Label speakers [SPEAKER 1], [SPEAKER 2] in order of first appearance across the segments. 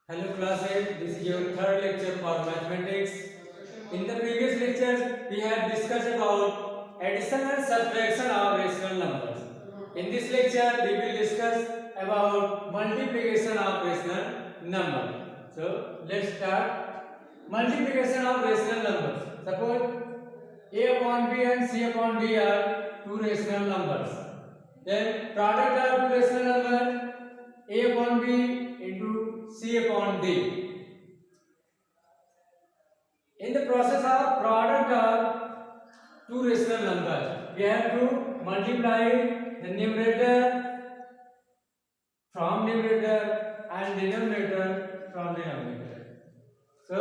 [SPEAKER 1] Hello class 8, this is your third lecture for mathematics. In the previous lectures, we have discussed about addition and subtraction of rational numbers. In this lecture, we will discuss about multiplication of rational number. So, let's start. Multiplication of rational numbers. Suppose a upon b and c upon d are two rational numbers. Then product of two rational numbers a upon b into c upon d. In the process of product of two rational numbers, we have to multiply the numerator from numerator and denominator from denominator. So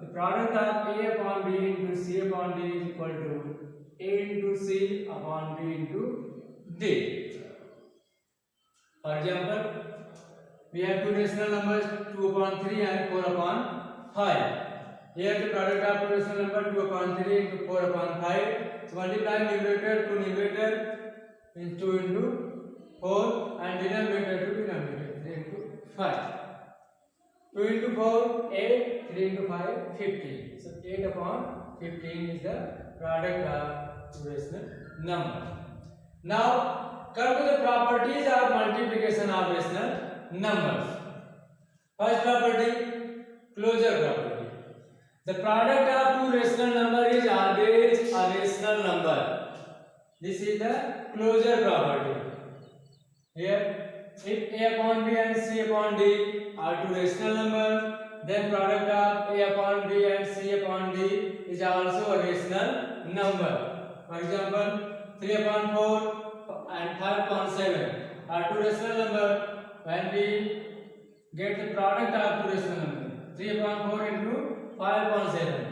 [SPEAKER 1] the product of a upon b into c upon d is equal to a into c upon b into d. For example, we have two rational numbers 2 upon 3 and 4 upon 5. Here the product of two rational number 2 upon 3 into 4 upon 5. So multiply numerator to numerator means 2 into 4 and denominator to denominator 3 into 5. 2 into 4 8, 3 into 5 15. So 8 upon 15 is the product of two rational numbers. Now come to the properties of multiplication of rational numbers. First property, closure property. The product of two rational number is always a rational number. This is the closure property. Here, if a upon b and c upon d are two rational numbers, then product of a upon b and c upon d is also a rational number. For example, 3 upon 4 and 5 upon 7 are two rational numbers. When we get the product of two rational numbers, 3 upon 4 into 5 upon 7,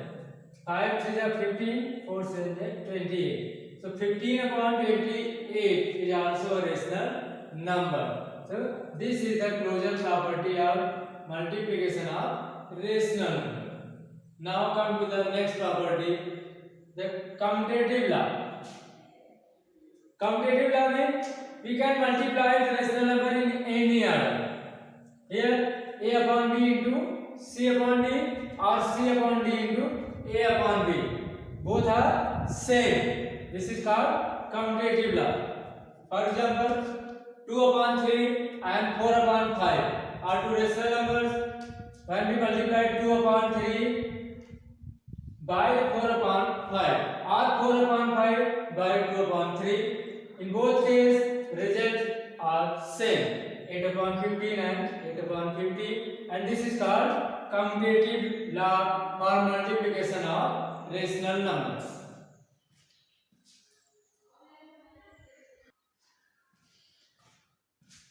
[SPEAKER 1] 5 3 is 15, 4 7 is 28. So 15 upon 28 is also a rational number. So this is the closure property of multiplication of rational number. Now come to the next property, the commutative law. Commutative law means we can multiply the rational number in any order. Here a upon b into c upon d or c upon d into a upon b. Both are same. This is called commutative law. For example, 2 upon 3 and 4 upon 5 are two rational numbers. When we multiply 2 upon 3 by 4 upon 5 or 4 upon 5 by 2 upon 3, in both cases results are same, 8 upon 15 and 8 upon 50, and this is called commutative law for multiplication of rational numbers.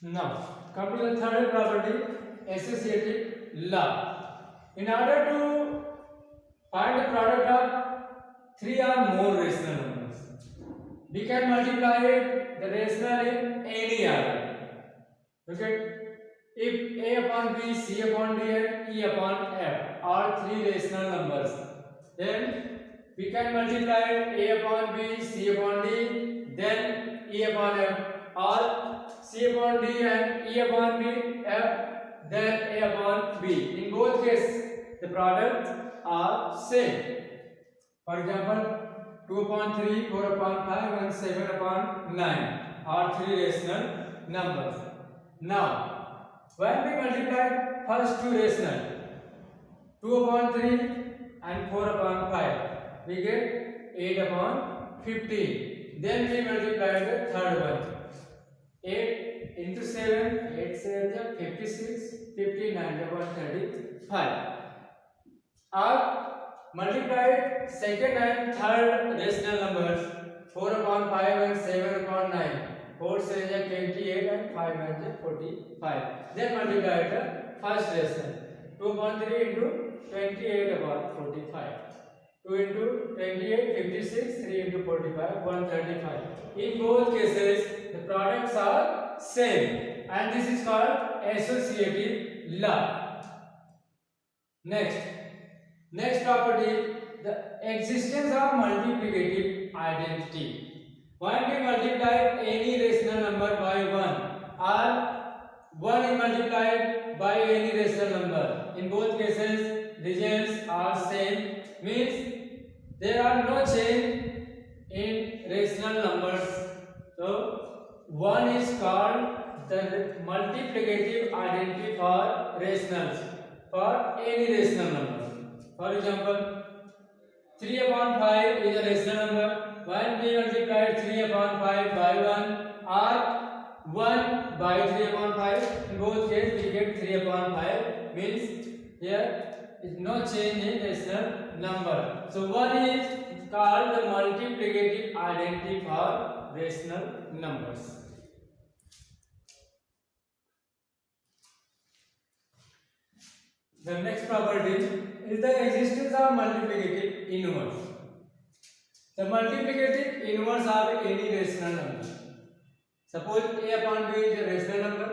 [SPEAKER 1] Now come to the third property, associative law. In order to find the product of three or more rational numbers, we can multiply the rational in any order. Okay, if a upon b, c upon d and e upon f are three rational numbers, then we can multiply a upon b, c upon d, then e upon f, or c upon d and e upon b, f, then a upon b. In both cases, the products are same. For example, 2 upon 3, 4 upon 5 and 7 upon 9 are three rational numbers. Now, when we multiply first two rational, 2 upon 3 and 4 upon 5, we get 8 upon 15. Then we multiply the third one. 8 into 7, 8 7 56, 59 upon 35. Or multiply second and third rational numbers, 4 upon 5 and 7 upon 9. 4 7 is 28 and 5 9 is 45. Then multiply the first rational, 2 upon 3 into 28 upon 45. 2 into 28 56, 3 into 45 135. In both cases the products are same, and this is called associative law. Next property, the existence of multiplicative identity. When we multiply any rational number by 1 or 1 is multiplied by any rational number, both cases results are same, means there are no change in rational numbers. So one is called the multiplicative identity for rationals, for any rational number. For example, 3 upon 5 is a rational number. When we multiply 3 upon 5 by 1 or 1 by 3 upon 5, in both cases we get 3 upon 5, means here is no change in rational number. So one is called the multiplicative identity for rational numbers. The next property is the existence of multiplicative inverse. The multiplicative inverse of any rational number. Suppose a upon b is a rational number,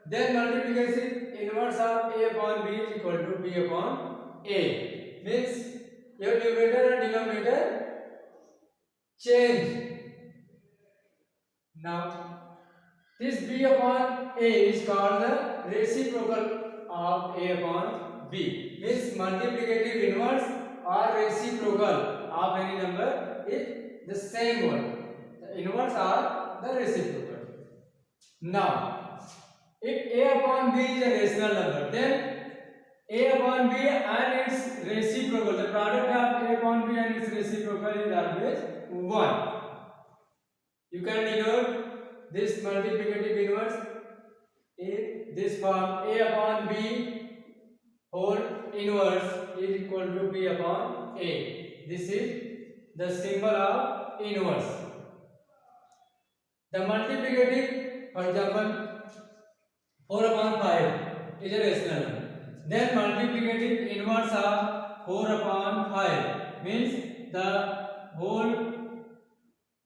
[SPEAKER 1] then multiplicative inverse of a upon b is equal to b upon a. Means your numerator and denominator change. Now this b upon a is called the reciprocal of a upon b. Means multiplicative inverse or reciprocal of any number is the same one. The inverse or the reciprocal. Now, if a upon b is a rational number, then a upon b and its reciprocal, the product of a upon b and its reciprocal is always 1. You can denote this multiplicative inverse in this form: a upon b whole inverse is equal to b upon a. This is the symbol of inverse. The multiplicative, for example, 4 upon 5 is a rational number. Then multiplicative inverse of 4 upon 5 means the whole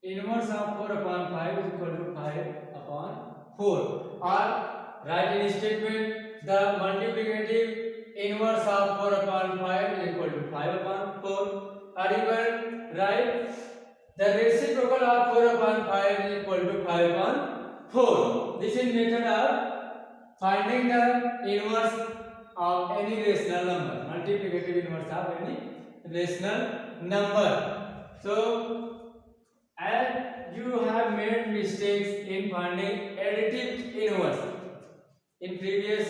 [SPEAKER 1] inverse of 4 upon 5 is equal to 5 upon 4. Or write in statement, the multiplicative inverse of 4 upon 5 is equal to 5 upon 4. Or you can write the reciprocal of 4 upon 5 is equal to 5 upon 4. This is method of finding the inverse of any rational number, multiplicative inverse of any rational number. So, as you have made mistakes in finding additive inverse, in previous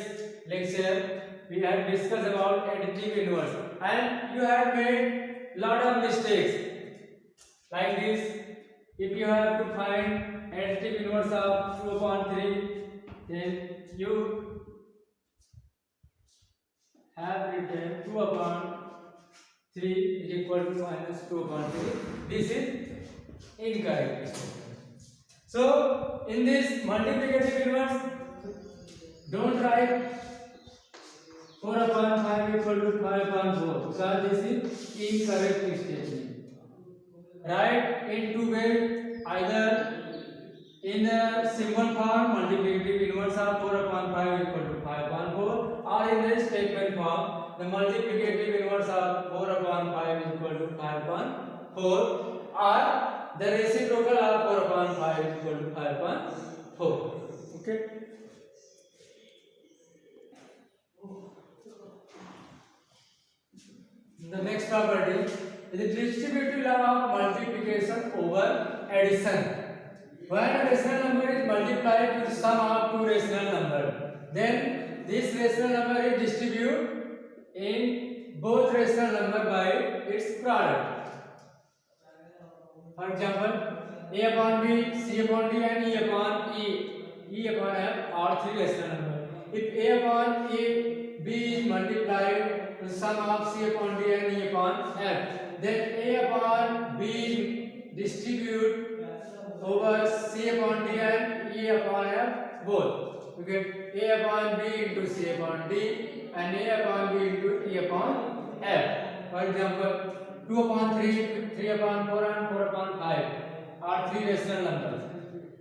[SPEAKER 1] lecture we have discussed about additive inverse, and you have made lot of mistakes like this. If you have to find additive inverse of 2 upon 3, then you have written 2 upon 3 is equal to minus 2 upon 3. This is incorrect. So in this multiplicative inverse, don't write 4 upon 5 equal to 5 upon 4, because this is incorrect statement. Write in two ways: either in the symbol form, multiplicative inverse of 4 upon 5 equal to 5 upon 4, or in the statement form, the multiplicative inverse of 4 upon 5 is equal to 5 upon 4, or the reciprocal of 4 upon 5 is equal to 5 upon 4. Okay. The next property is the distributive law of multiplication over addition. When a rational number is multiplied with the sum of two rational numbers, then this rational number is distributed in both rational number by its product. For example, a upon b, c upon d, and e upon f are three rational numbers. If a upon b is multiplied with the sum of c upon d and e upon f, then a upon b is distributed over c upon d and e upon f both. You get a upon b into c upon d and a upon b into e upon f. For example, 2 upon 3, 3 upon 4 and 4 upon 5 are three rational numbers.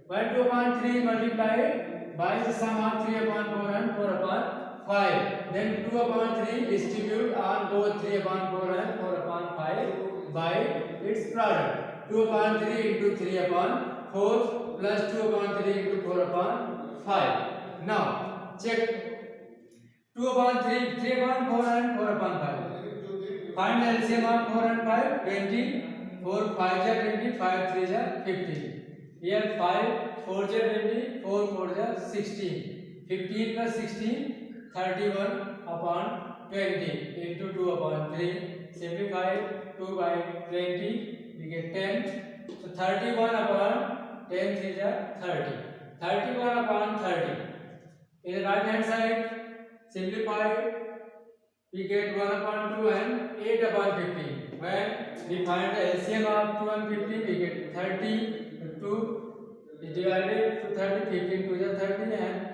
[SPEAKER 1] When 2 upon 3 multiplied by the sum of 3 upon 4 and 4 upon 5, then 2 upon 3 distribute on both 3 upon 4 and 4 upon 5 by its product. 2 upon 3 into 3 upon 4 plus 2 upon 3 into 4 upon 5. Now check 2 upon 3, 3 upon 4 and 4 upon 5. Find the LCM of 4 and 5, 20. 4 5 is 20, 5 3 is 50. Here 5 4 is 20, 4 4 is 16. 15 plus 16, 31 upon 20 into 2 upon 3. Simplify 2 by 20, we get 10. So 31 upon 10 3 is 30. 31 upon 30. In the right hand side, simplify, we get 1 upon 2 and 8 upon 15. When we find the LCM of 2 and 15, we get 30. 2 is divided to 30, 15 to the 30 and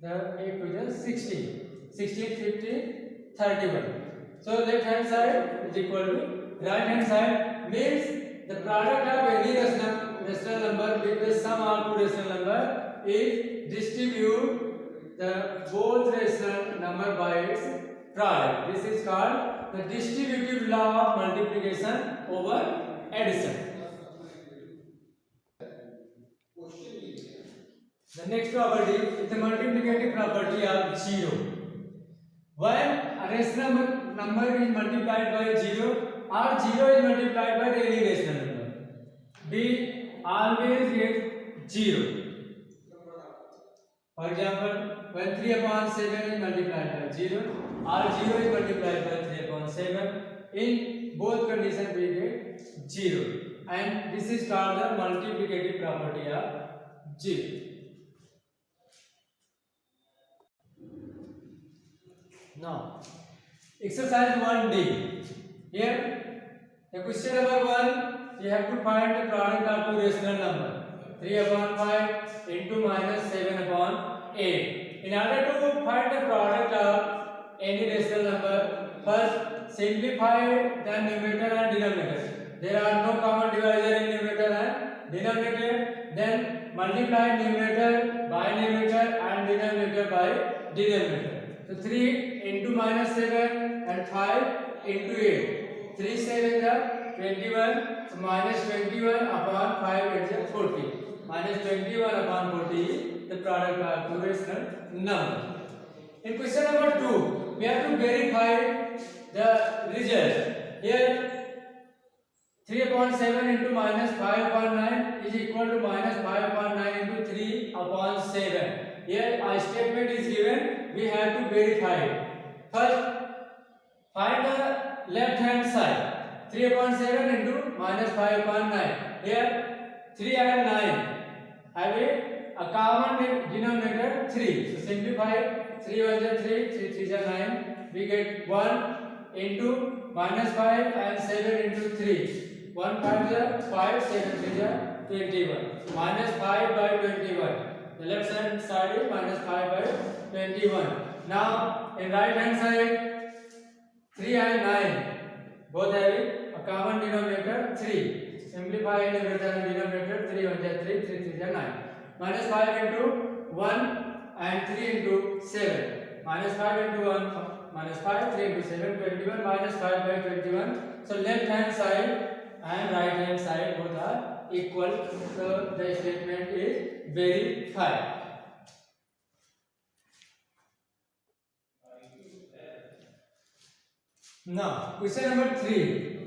[SPEAKER 1] the 8 to the 16. 16, 15, 31. So left hand side is equal to right hand side, means the product of any rational number with the sum of two rational number is distribute the both rational number by its product. This is called the distributive law of multiplication over addition. The next property is the multiplicative property of 0. When a rational number is multiplied by 0 or 0 is multiplied by any rational number, we always get 0. For example, when 3 upon 7 is multiplied by 0 or 0 is multiplied by 3 upon 7, in both conditions we get 0. And this is called the multiplicative property of 0. Now, exercise 1D. Here, the question number 1, you have to find the product of two rational numbers. 3 upon 5 into minus 7 upon 8. In order to find the product of any rational number, first simplify the numerator and denominator. There are no common divisor in numerator and denominator. Then multiply numerator by numerator and denominator by denominator. So 3 into minus 7 and 5 into 8. 3 7 is 21. So minus 21 upon 5 is 40. Minus 21 upon 40, the product of two rational number. In question number 2, we have to verify the result. Here 3 upon 7 into minus 5 upon 9 is equal to minus 5 upon 9 into 3 upon 7. Here a statement is given, we have to verify it. First, find the left hand side. 3 upon 7 into minus 5 upon 9. Here 3 and 9 have a common denominator 3. So simplify, 3 1 is 3, 3 3 is 9. We get 1 into minus 5 and 7 into 3. 1 5 is 5, 7 3 is 21. Minus 5 by 21. The left hand side is minus 5 by 21. Now in right hand side, 3 and 9 both having a common denominator 3. Simplify numerator and denominator, 3 1 is 3, 3 3 is 9. Minus 5 into 1 and 3 into 7. Minus 5 into 1, minus 5, 3 into 7, 21, minus 5 by 21. So left hand side and right hand side both are equal. So the statement is verified. Now, question number 3.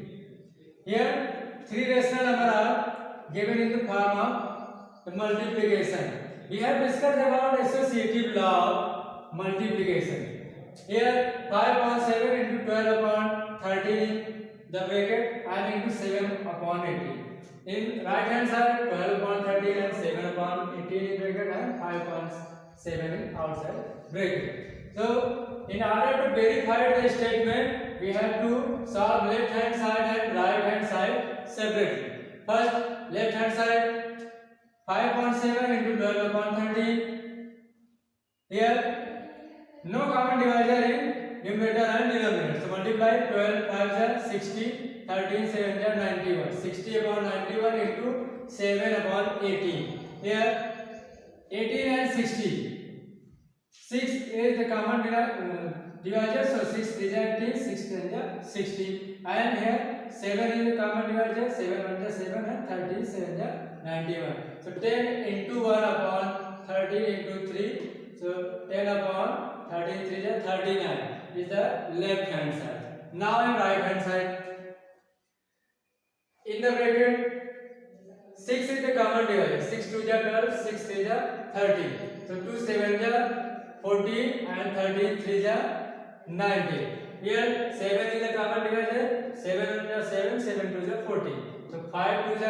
[SPEAKER 1] Here, three rational numbers are given in the form of the multiplication. We have discussed about associative law of multiplication. Here, 5 upon 7 into 12 upon 13 the bracket and into 7 upon 18. In right hand side, 12 upon 13 and 7 upon 18 in bracket and 5 upon 7 in outside bracket. So, in order to verify the statement, we have to solve left hand side and right hand side separately. First, left hand side, 5 upon 7 into 12 upon 13. Here, no common divisor in numerator and denominator. So, multiply 12 5 is 60, 13 7 is 91. 60 upon 91 into 7 upon 18. Here, 18 and 60. 6 is the common divisor, so 6 3 is 18, 6 10 is 60. And here 7 is the common divisor, 7 1 is 7 and 13 7 is 91. So 10 into 1 upon 13 into 3, so 10 upon 13 3 is 39 is the left hand side. Now in right hand side, in the bracket 6 is the common divisor. 6 2 is 12, 6 3 is 13. So 2 7 is 14 and 13 3 is 19. Here 7 is the common divisor. 7 1 is 7, 7 2 is 14. So 5 2 is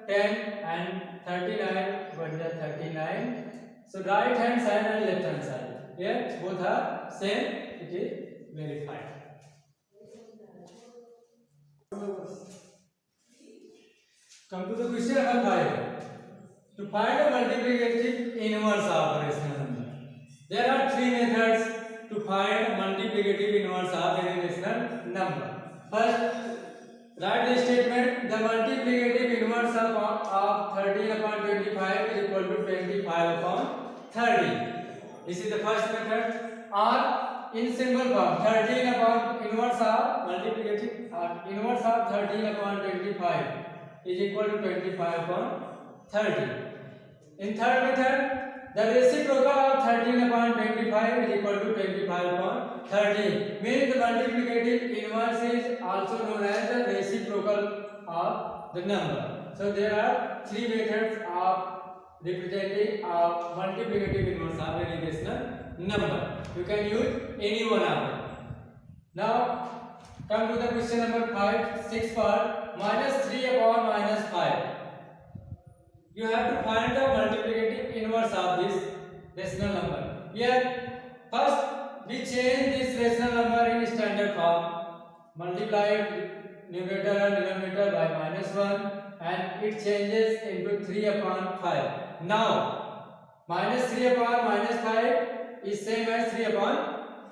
[SPEAKER 1] 10 and 39 1 is 39. So right hand side and left hand side. Here both are same. It is verified. Come to the question number 5. To find a multiplicative inverse of rational number, there are three methods to find multiplicative inverse of any rational number. First, write the statement: the multiplicative inverse of 13 upon 25 is equal to 25 upon 30. This is the first method. Or in simple form, 13 upon inverse of multiplicative inverse of 13 upon 25 is equal to 25 upon 30. In third method, the reciprocal of 13 upon 25 is equal to 25 upon 30. Means the multiplicative inverse is also known as the reciprocal of the number. So there are three methods of representing of multiplicative inverse of any rational number. You can use any one of them. Now come to the question number 5, 6 part. Minus 3 upon minus 5. You have to find the multiplicative inverse of this rational number. Here, first we change this rational number in standard form. Multiply numerator and denominator by minus 1 and it changes into 3 upon 5. Now, minus 3 upon minus 5 is same as 3 upon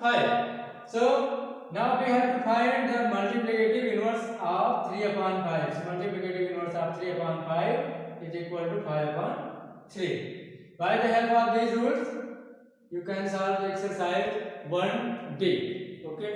[SPEAKER 1] 5. So, now we have to find the multiplicative inverse of 3 upon 5. So multiplicative inverse of 3 upon 5 is equal to 5 upon 3. By the help of these rules, you can solve exercise 1D. Okay.